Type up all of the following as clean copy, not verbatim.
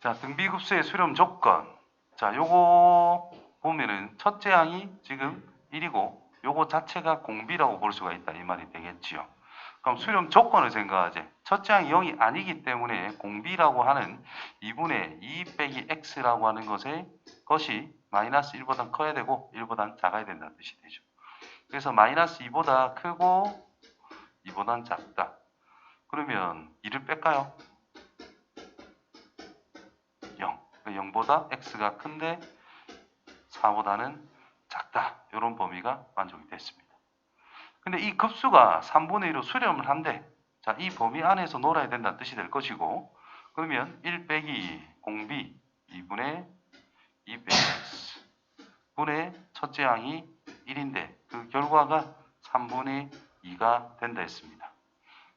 자, 등비급수의 수렴 조건. 자, 요거 보면은 첫째 항이 지금 1이고 요거 자체가 공비라고 볼 수가 있다 이 말이 되겠지요. 그럼 수렴 조건을 생각하지. 첫째 항이 0이 아니기 때문에 공비라고 하는 2분의 2 빼기 x라고 하는 것이 마이너스 1보다 커야 되고 1보다 작아야 된다는 뜻이 되죠. 그래서 마이너스 2보다 크고 2보다 작다. 그러면 2를 뺄까요? 0. 0보다 x가 큰데 4보다는 작다. 이런 범위가 만족이 됐습니다. 근데 이 급수가 3분의 1로 수렴을 한대. 자, 이 범위 안에서 놀아야 된다는 뜻이 될 것이고, 그러면 1 빼기 공비 2분의 2 빼기 x 분의 첫째 항이 1인데 그 결과가 3분의 2가 된다 했습니다.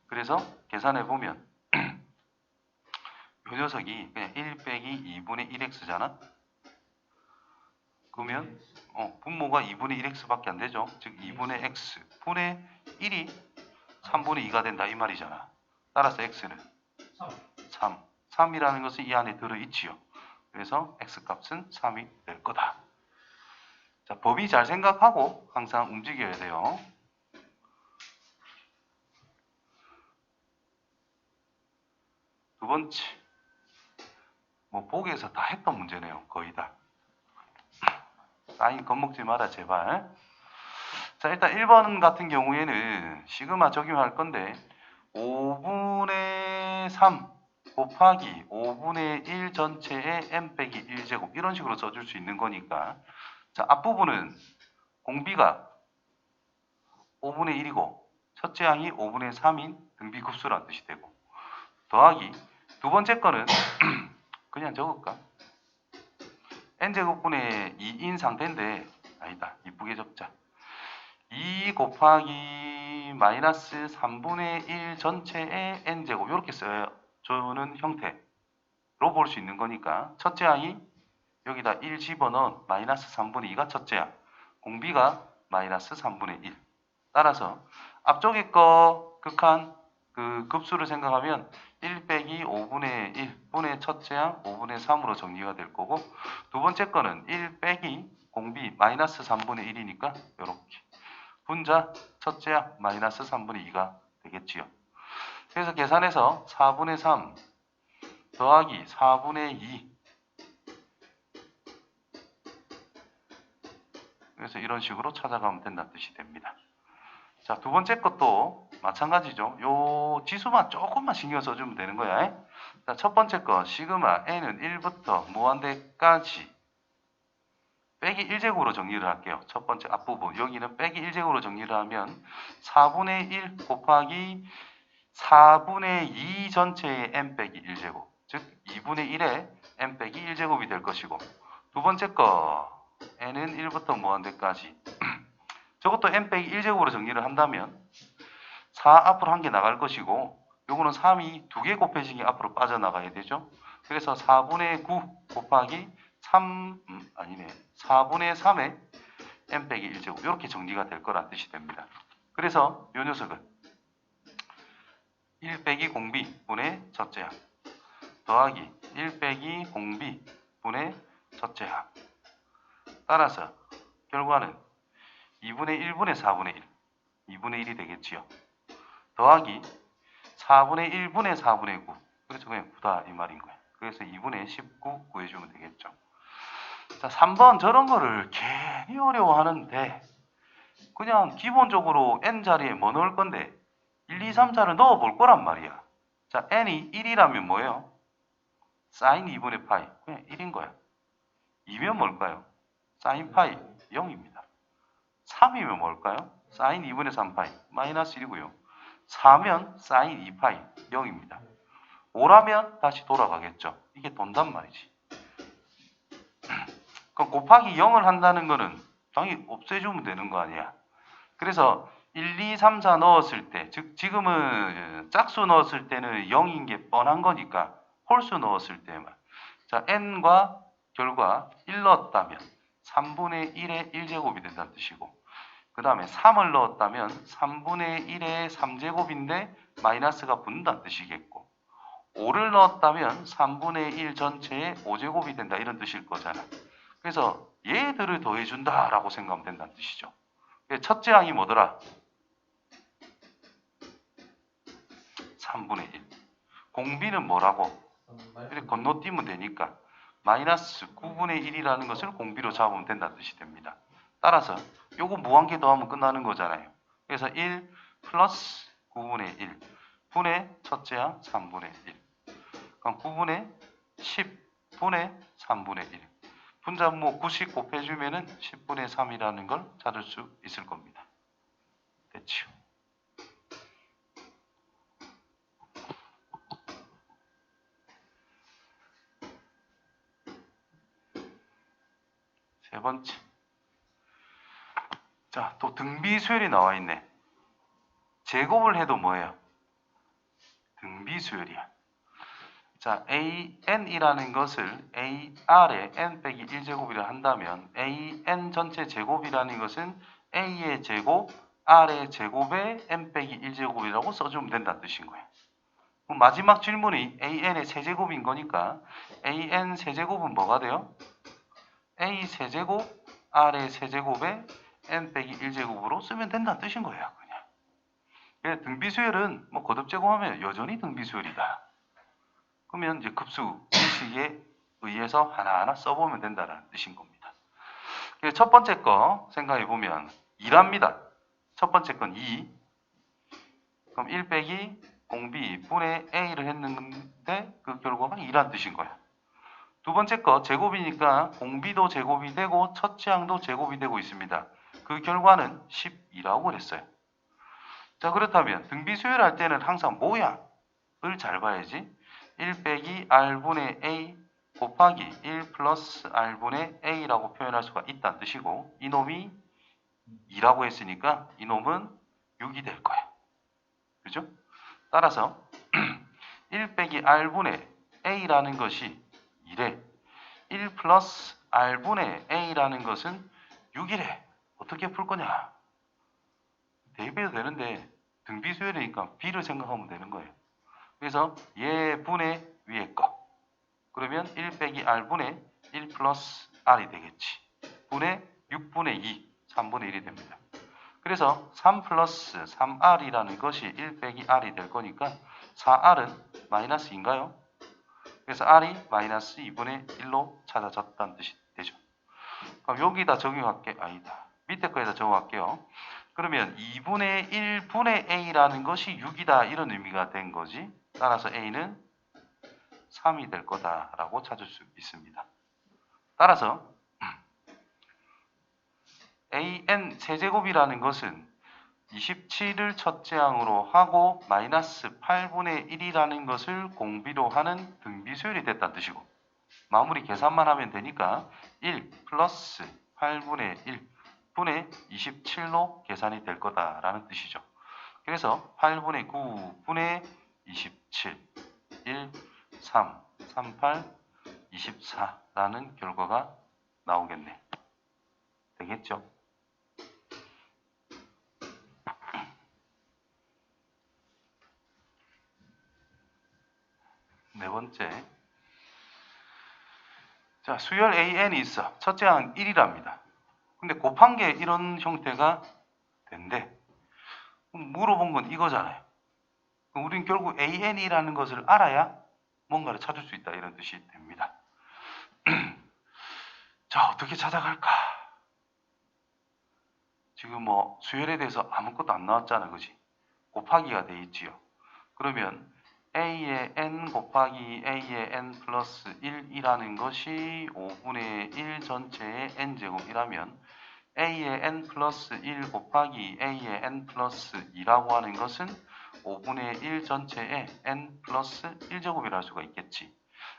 그래서 계산해 보면 이 녀석이 그냥 1 빼기 2분의 1x잖아. 그러면 분모가 2분의 1x밖에 안 되죠. 즉 2분의 x 분의 1이 3분의 2가 된다 이 말이잖아. 따라서 x는 3. 3이라는 것은 이 안에 들어있지요. 그래서 x 값은 3이 될 거다. 자, 범위 잘 생각하고 항상 움직여야 돼요. 두 번째, 뭐 보기에서 다 했던 문제네요. 거의 다. 사인 겁먹지 마라 제발. 자, 일단 1번 같은 경우에는 시그마 적용할 건데 5분의 3 곱하기 5분의 1 전체의 m 빼기 1제곱 이런 식으로 써줄 수 있는 거니까, 자, 앞부분은 공비가 5분의 1이고 첫째 항이 5분의 3인 등비급수라는 뜻이 되고, 더하기 두 번째 거는 그냥 적을까? n제곱분의 2인 상태인데 아니다. 이쁘게 적자. 2 곱하기 마이너스 3분의 1 전체의 n제곱 이렇게 써주는 형태로 볼 수 있는 거니까, 첫째 항이 여기다 1 집어넣은 마이너스 3분의 2가 첫째 항, 공비가 마이너스 3분의 1. 따라서 앞쪽에 거 극한 그 급수를 생각하면 1 빼기 5분의 1분의 첫째 항 5분의 3으로 정리가 될 거고, 두 번째 거는 1 빼기 공비 마이너스 3분의 1이니까 이렇게 분자 첫째 항 마이너스 3분의 2가 되겠지요. 그래서 계산해서 4분의 3 더하기 4분의 2, 그래서 이런 식으로 찾아가면 된다는 뜻이 됩니다. 자, 두 번째 것도 마찬가지죠. 요 지수만 조금만 신경 써주면 되는 거야. 자, 첫 번째 거 시그마 n은 1부터 무한대까지 빼기 1제곱으로 정리를 할게요. 첫 번째 앞부분 여기는 빼기 1제곱으로 정리를 하면 4분의 1 곱하기 4분의 2 전체의 m 빼기 1제곱, 즉 2분의 1의 m 빼기 1제곱이 될 것이고, 두 번째 거 n은 1부터 무한대까지 저것도 m 빼기 1제곱으로 정리를 한다면 4 앞으로 한 개 나갈 것이고, 요거는 3이 두 개 곱해지기 앞으로 빠져나가야 되죠. 그래서 4분의 9 곱하기 4분의 3의 m 빼기 1제곱 이렇게 정리가 될 거란 뜻이 됩니다. 그래서 요 녀석은 1 빼기 공비 분의 첫째 항 더하기 1 빼기 공비 분의 첫째 항, 따라서 결과는 2분의 1분의 4분의 1 2분의 1이 되겠지요. 더하기 4분의 1분의 4분의 9, 그래서 그냥 9다 이 말인 거예요. 그래서 2분의 19 구해주면 되겠죠. 자, 3번 저런 거를 괜히 어려워하는데 그냥 기본적으로 n 자리에 뭐 넣을 건데 1, 2, 3, 4를 넣어 볼 거란 말이야. 자, n이 1이라면 뭐예요? 사인 2분의 파이, 그냥 1인 거야. 2면 뭘까요? 사인 파이 0입니다. 3이면 뭘까요? 사인 2분의 3파이 마이너스 1이고요. 4면 사인 2파이 0입니다. 5라면 다시 돌아가겠죠. 이게 돈단 말이지. 그럼 곱하기 0을 한다는 거는 당연히 없애주면 되는 거 아니야. 그래서 1, 2, 3, 4 넣었을 때, 즉 지금은 짝수 넣었을 때는 0인 게 뻔한 거니까 홀수 넣었을 때만, 자, n과 결과 1 넣었다면 3분의 1의 1제곱이 된다는 뜻이고, 그 다음에 3을 넣었다면 3분의 1의 3제곱인데 마이너스가 붙는다는 뜻이겠고, 5를 넣었다면 3분의 1 전체의 5제곱이 된다 이런 뜻일 거잖아. 그래서 얘들을 더해준다 라고 생각하면 된다는 뜻이죠. 첫째 항이 뭐더라? 3분의 1. 공비는 뭐라고? 이렇게 건너뛰면 되니까 마이너스 9분의 1이라는 것을 공비로 잡으면 된다는 뜻이 됩니다. 따라서 요거 무한계 더하면 끝나는 거잖아요. 그래서 1 플러스 9분의 1 분의 첫째 항 3분의 1. 그럼 9분의 10분의 3분의 1. 분자모 90 곱해주면은 10분의 3이라는 걸 찾을 수 있을 겁니다. 됐죠? 세 번째. 자, 또 등비수열이 나와 있네. 제곱을 해도 뭐예요? 등비수열이야. 자, AN이라는 것을 AR에 N 빼기 1제곱이라 한다면 AN 전체 제곱이라는 것은 A의 제곱, R의 제곱에 N 빼기 1제곱이라고 써주면 된다는 뜻인 거예요. 그럼 마지막 질문이 AN의 세제곱인 거니까 AN 세제곱은 뭐가 돼요? A 세제곱, R의 세제곱에 N 빼기 1제곱으로 쓰면 된다는 뜻인 거예요. 그냥. 등비수열은 뭐 거듭제곱하면 여전히 등비수열이다. 그러면 이제 급수 공식에 의해서 하나하나 써보면 된다는 뜻인 겁니다. 첫 번째 거 생각해 보면 2랍니다. 첫 번째 건 2. 그럼 1 빼기 공비 분의 A를 했는데 그 결과가 2란 뜻인 거야. 두 번째 거 제곱이니까 공비도 제곱이 되고 첫째 항도 제곱이 되고 있습니다. 그 결과는 12라고 그랬어요. 자, 그렇다면 등비수열 할 때는 항상 모양을 잘 봐야지. 1 빼기 R분의 A 곱하기 1 플러스 R분의 A라고 표현할 수가 있다는 뜻이고 이놈이 2라고 했으니까 이놈은 6이 될 거야. 그죠? 따라서 1 빼기 R분의 A라는 것이 2래. 1 플러스 R분의 A라는 것은 6이래. 어떻게 풀 거냐? 대입해도 되는데 등비수열이니까 B를 생각하면 되는 거예요. 그래서 얘 분의 위에 거. 그러면 1 빼기 R분의 1 플러스 R이 되겠지. 분의 6분의 2, 3분의 1이 됩니다. 그래서 3 플러스 3R이라는 것이 1 빼기 R이 될 거니까 4R은 마이너스인가요? 그래서 R이 마이너스 2분의 1로 찾아졌다는 뜻이 되죠. 그럼 여기다 적용할게. 아니다. 밑에 거에다 적용할게요. 그러면 2분의 1분의 A라는 것이 6이다. 이런 의미가 된 거지. 따라서 A는 3이 될 거다라고 찾을 수 있습니다. 따라서 AN 세제곱이라는 것은 27을 첫째 항으로 하고 마이너스 8분의 1이라는 것을 공비로 하는 등비수열이 됐다는 뜻이고 마무리 계산만 하면 되니까 1 플러스 8분의 1 분의 27로 계산이 될 거다라는 뜻이죠. 그래서 8분의 9 분의 27 1 3 38 24라는 결과가 나오겠네. 되겠죠? 네 번째. 자, 수열 AN이 있어. 첫째 항 1이랍니다. 근데 곱한 게 이런 형태가 된대. 물어본 건 이거잖아요. 우린 결국 AN이라는 것을 알아야 뭔가를 찾을 수 있다. 이런 뜻이 됩니다. 자, 어떻게 찾아갈까? 지금 뭐 수열에 대해서 아무것도 안 나왔잖아. 그지? 곱하기가 돼 있지요. 그러면 A의 N 곱하기 A의 N 플러스 1이라는 것이 5분의 1 전체의 N제곱이라면 A의 N 플러스 1 곱하기 A의 N 플러스 2라고 하는 것은 5분의 1 전체의 N 플러스 1제곱이라 할 수가 있겠지.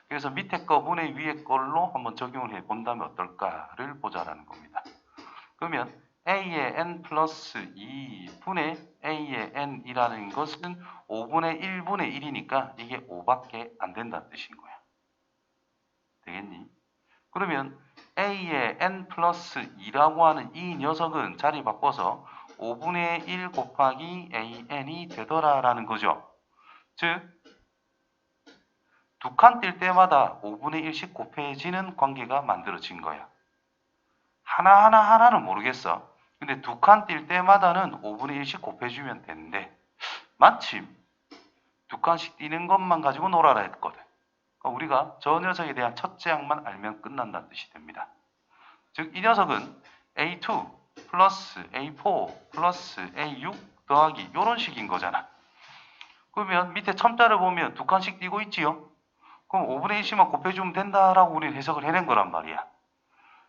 그래서 밑에 거 분의 위에 걸로 한번 적용을 해 본다면 어떨까를 보자라는 겁니다. 그러면 A의 N 플러스 2분의 A의 N이라는 것은 5분의 1분의 1이니까 이게 5밖에 안 된다는 뜻인 거야. 되겠니? 그러면 A의 N 플러스 2라고 하는 이 녀석은 자리 바꿔서 5분의 1 곱하기 AN이 되더라라는 거죠. 즉 두 칸 뛸 때마다 5분의 1씩 곱해지는 관계가 만들어진 거야. 하나는 모르겠어. 근데 두 칸 뛸 때마다는 5분의 1씩 곱해주면 되는데 마침 두 칸씩 뛰는 것만 가지고 놀아라 했거든. 그러니까 우리가 저 녀석에 대한 첫째 항만 알면 끝난다는 뜻이 됩니다. 즉 이 녀석은 A2 플러스 A4 플러스 A6 더하기 이런 식인 거잖아. 그러면 밑에 첨자를 보면 두 칸씩 띄고 있지요. 그럼 5분의 1씩만 곱해주면 된다라고 우리는 해석을 해낸 거란 말이야.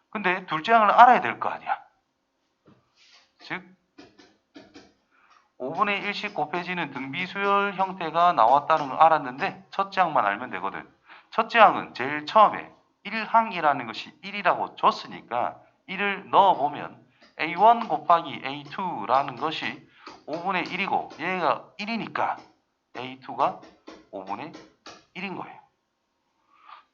근데 둘째 항을 알아야 될 거 아니야. 즉 5분의 1씩 곱해지는 등비수열 형태가 나왔다는 걸 알았는데 첫째 항만 알면 되거든. 첫째 항은 제일 처음에 1항이라는 것이 1이라고 줬으니까 1을 넣어보면 A1 곱하기 A2라는 것이 5분의 1이고 얘가 1이니까 A2가 5분의 1인 거예요.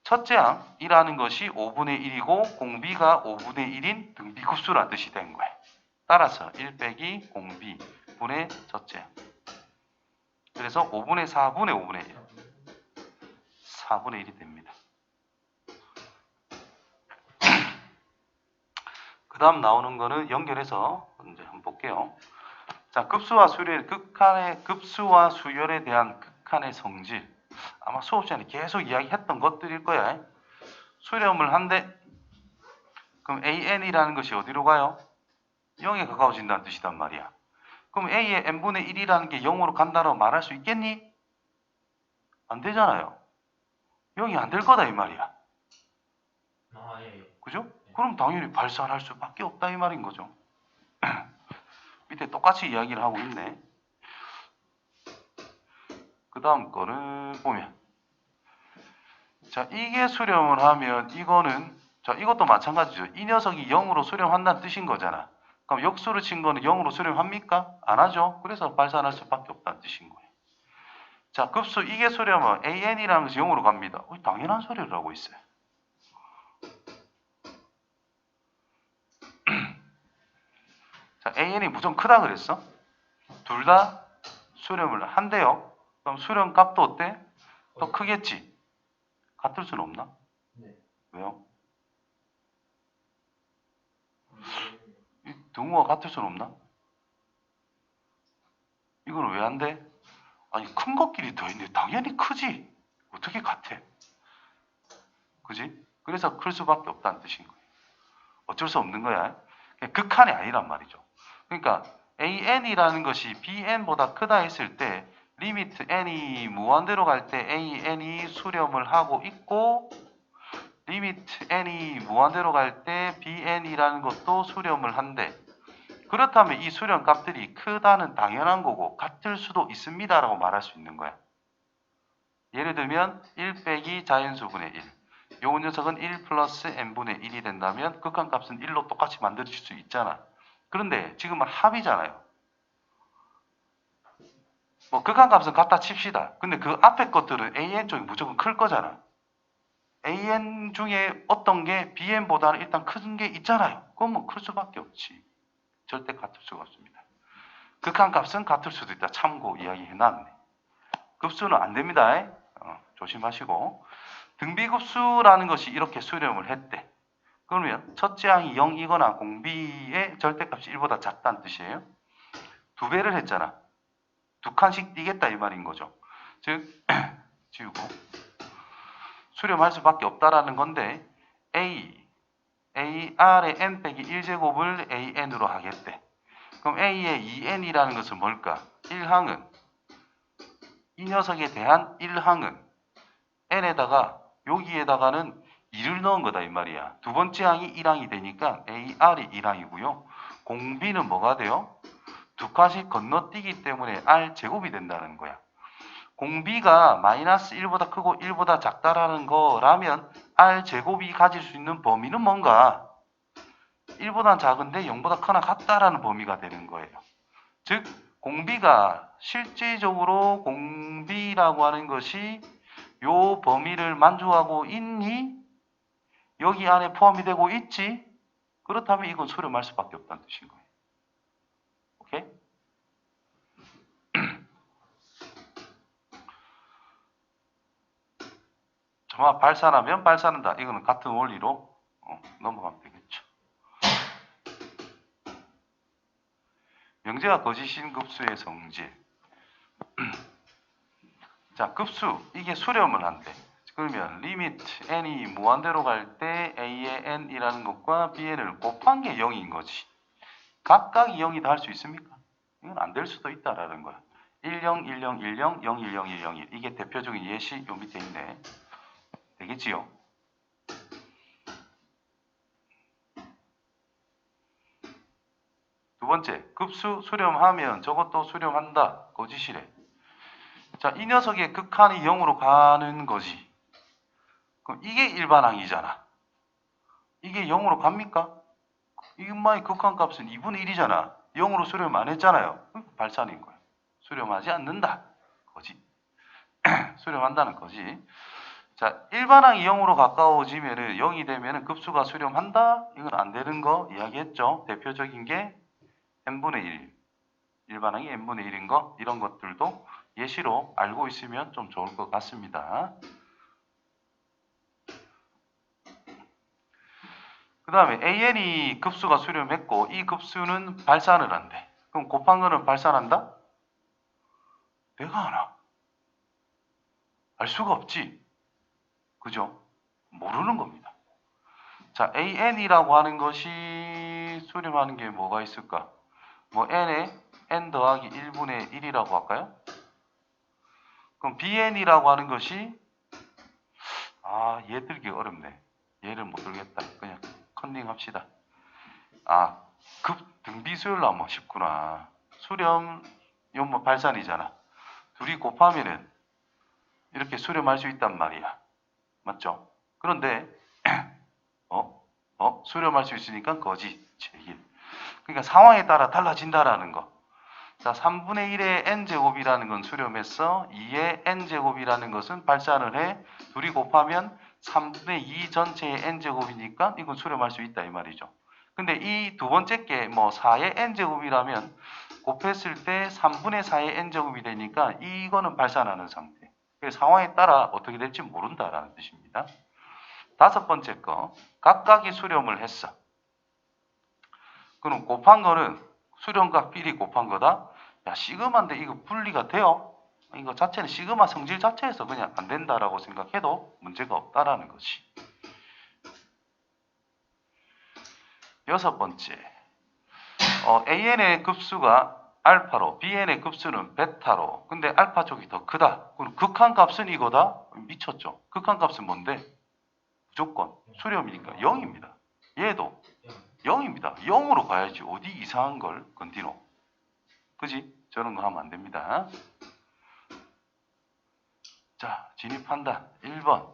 첫째 항이라는 것이 5분의 1이고 공비가 5분의 1인 등비급수라는 뜻이 된 거예요. 따라서 1 빼기 공비 분의 첫째 항. 그래서 5분의 4분의 5분의 1. 4분의 1이 됩니다. 그 다음 나오는 거는 연결해서 이제 한번 볼게요. 자, 급수와 수열의 극한의 급수와 수열에 대한 극한의 성질. 아마 수업 시간에 계속 이야기했던 것들일 거야. 수렴을 한대. 그럼 AN이라는 것이 어디로 가요? 0에 가까워진다는 뜻이단 말이야. 그럼 A의 n분의 1이라는 게 0으로 간다고 말할 수 있겠니? 안 되잖아요. 0이 안 될 거다 이 말이야. 그죠? 그럼 당연히 발산할 수밖에 없다 이 말인 거죠. 밑에 똑같이 이야기를 하고 있네. 그 다음 거를 보면 자, 이게 수렴을 하면 이거는 자, 이것도 마찬가지죠. 이 녀석이 0으로 수렴한다는 뜻인 거잖아. 그럼 역수를 친 거는 0으로 수렴합니까? 안 하죠. 그래서 발산할 수밖에 없다는 뜻인 거예요. 자, 급수 이게 수렴은 AN이라는 것이 0으로 갑니다. 당연한 소리를 하고 있어요. 자, AN이 무조건 크다 그랬어? 둘 다 수렴을 한대요. 그럼 수렴 값도 어때? 더 크겠지? 같을 수는 없나? 네. 왜요? 이 등호가 같을 수는 없나? 이거는 왜 안 돼? 아니 큰 것끼리 더 있는데 당연히 크지. 어떻게 같아? 그지? 그래서 클 수밖에 없다는 뜻인 거예요. 어쩔 수 없는 거야. 극한이 아니란 말이죠. 그러니까 AN이라는 것이 BN보다 크다 했을 때 리미트 N이 무한대로 갈 때 AN이 수렴을 하고 있고 리미트 N이 무한대로 갈 때 BN이라는 것도 수렴을 한대. 그렇다면 이 수렴 값들이 크다는 당연한 거고 같을 수도 있습니다라고 말할 수 있는 거야. 예를 들면 1 빼기 자연수분의 1. 요 녀석은 1 플러스 n분의 1이 된다면 극한값은 1로 똑같이 만들어질 수 있잖아. 그런데 지금은 합이잖아요. 뭐 극한값은 같다 칩시다. 근데 그 앞에 것들은 an 쪽이 무조건 클 거잖아. an 중에 어떤 게 bn보다는 일단 큰 게 있잖아요. 그건 뭐 클 수밖에 없지. 절대 같을 수가 없습니다. 극한값은 같을 수도 있다. 참고 이야기해놨네. 급수는 안 됩니다. 조심하시고. 등비급수라는 것이 이렇게 수렴을 했대. 그러면 첫째 항이 0이거나 공비의 절대값이 1보다 작다는 뜻이에요. 두 배를 했잖아. 두 칸씩 띄겠다 이 말인 거죠. 즉 지우고 수렴할 수밖에 없다라는 건데 AR의 n 빼기 1제곱을 AN으로 하겠대. 그럼 A의 2N이라는 것은 뭘까? 1항은 이 녀석에 대한 1항은 N에다가 여기에다가는 2를 넣은 거다 이 말이야. 두 번째 항이 1항이 되니까 AR이 1항이고요. 공비는 뭐가 돼요? 두 칸씩 건너뛰기 때문에 R 제곱이 된다는 거야. 공비가 마이너스 1보다 크고 1보다 작다라는 거라면 R 제곱이 가질 수 있는 범위는 뭔가? 1보다 작은데 0보다 크나 같다라는 범위가 되는 거예요. 즉 공비가 실제적으로 공비라고 하는 것이 요 범위를 만족하고 있니? 여기 안에 포함이 되고 있지? 그렇다면 이건 수렴할 수밖에 없다는 뜻인 거예요. 오케이? 발산하면 발산한다. 이거는 같은 원리로 넘어가면 되겠죠. 명제가 거짓인 급수의 성질. 자, 급수 이게 수렴을 한대. 그러면 리미트 n이 무한대로 갈 때 a의 n이라는 것과 bn을 곱한 게 0인 거지. 각각이 0이다 할 수 있습니까? 이건 안 될 수도 있다라는 거야. 10, 10, 10, 0, 1, 0, 1, 0, 1. 이게 대표적인 예시 요 밑에 있네. 되겠지요? 두 번째, 급수 수렴하면 저것도 수렴한다. 거짓이래. 자, 이 녀석의 극한이 0으로 가는 거지. 그럼 이게 일반항이잖아. 이게 0으로 갑니까? 이것만의 극한값은 2분의 1이잖아. 0으로 수렴 안 했잖아요. 발산인 거야. 수렴하지 않는다. 거짓. 수렴한다는 거지. 자, 일반항이 0으로 가까워지면은 0이 되면은 급수가 수렴한다? 이건 안 되는 거 이야기했죠. 대표적인 게 n분의 1. 일반항이 n분의 1인 거 이런 것들도 예시로 알고 있으면 좀 좋을 것 같습니다. 그 다음에 an이 급수가 수렴했고 이 급수는 발산을 한대. 그럼 곱한 거는 발산한다? 내가 하나? 알 수가 없지. 그죠? 모르는 겁니다. 자, an이라고 하는 것이 수렴하는 게 뭐가 있을까? 뭐 n에 n 더하기 1분의 1이라고 할까요? 그럼 bn이라고 하는 것이 얘 들기 어렵네. 얘를 못 들겠다. 그냥 컨닝 합시다. 등비수열로 하면 쉽구나. 수렴 요 발산이잖아. 둘이 곱하면은 이렇게 수렴할 수 있단 말이야. 맞죠? 그런데 수렴할 수 있으니까 거짓 제1. 그러니까 상황에 따라 달라진다라는 거. 자, 3분의 1의 n제곱이라는 건 수렴했어. 2의 n제곱이라는 것은 발산을 해. 둘이 곱하면 3분의 2 전체의 n제곱이니까 이건 수렴할 수 있다 이 말이죠. 근데 이 두 번째 게 뭐 4의 n제곱이라면 곱했을 때 3분의 4의 n제곱이 되니까 이거는 발산하는 상태. 그래서 상황에 따라 어떻게 될지 모른다라는 뜻입니다. 다섯 번째 거, 각각이 수렴을 했어. 그럼 곱한 거는 수렴과 비리 곱한 거다. 야, 시그마인데 이거 분리가 돼요? 이거 자체는 시그마 성질 자체에서 그냥 안 된다라고 생각해도 문제가 없다라는 것이. 여섯 번째, AN의 급수가 알파로, BN의 급수는 베타로. 근데 알파 쪽이 더 크다. 그럼 극한값은 이거다? 미쳤죠. 극한값은 뭔데? 무조건 수렴이니까 0입니다. 얘도 0입니다. 0으로 가야지. 어디 이상한 걸 건디노. 그지? 저런 거 하면 안 됩니다. 자, 진입한다. 1번.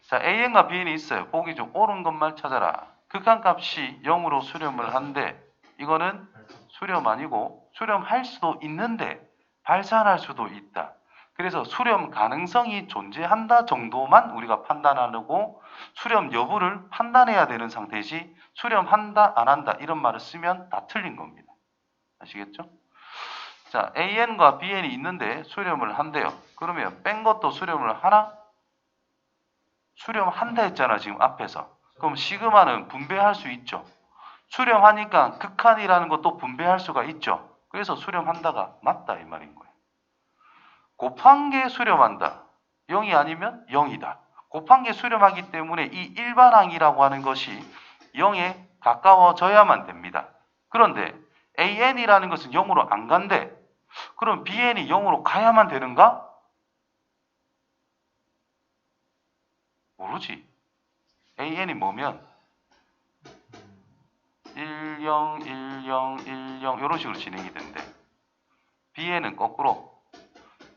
자, AN과 BN이 있어요. 보기 좀 옳은 것만 찾아라. 극한값이 0으로 수렴을 한데 이거는 수렴 아니고 수렴할 수도 있는데 발산할 수도 있다. 그래서 수렴 가능성이 존재한다 정도만 우리가 판단하고 수렴 여부를 판단해야 되는 상태지 수렴한다 안 한다 이런 말을 쓰면 다 틀린 겁니다. 아시겠죠? 자, AN과 BN이 있는데 수렴을 한대요. 그러면 뺀 것도 수렴을 하나? 수렴한다 했잖아 지금 앞에서. 그럼 시그마는 분배할 수 있죠. 수렴하니까 극한이라는 것도 분배할 수가 있죠. 그래서 수렴한다가 맞다 이 말인 거예요. 곱한 게 수렴한다. 0이 아니면 0이다. 곱한 게 수렴하기 때문에 이 일반항이라고 하는 것이 0에 가까워져야만 됩니다. 그런데 AN이라는 것은 0으로 안 간대. 그럼 BN이 0으로 가야만 되는가? 모르지. AN이 뭐면 10, 10, 10 이런 식으로 진행이 된대. BN은 거꾸로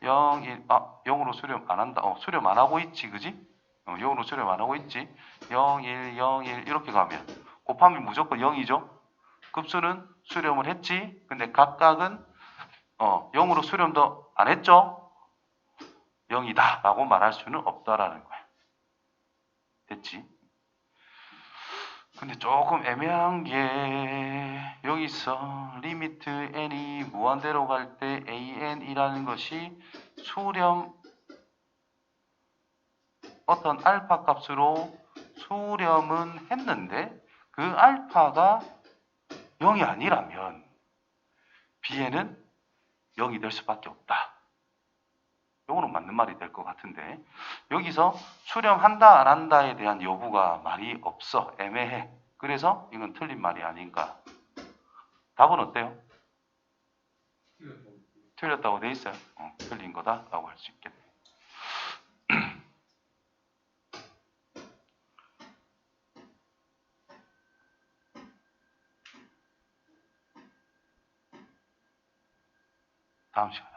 0, 1, 0으로 수렴 안 한다. 수렴 안 하고 있지, 그지? 0으로 수렴 안 하고 있지. 0, 1, 0, 1 이렇게 가면 곱하면 무조건 0이죠. 급수는 수렴을 했지. 근데 각각은 0으로 수렴도 안 했죠. 0이다 라고 말할 수는 없다라는 거야. 됐지? 근데 조금 애매한 게 여기서 리미트 n이 무한대로 갈 때 an이라는 것이 수렴 어떤 알파 값으로 수렴은 했는데 그 알파가 0이 아니라면 B에는 0이 될 수밖에 없다. 요거는 맞는 말이 될 것 같은데 여기서 수렴한다 안 한다에 대한 여부가 말이 없어. 애매해. 그래서 이건 틀린 말이 아닌가. 답은 어때요? 틀렸다고 돼 있어요. 틀린 거다라고 할 수 있겠네. 다음 시간.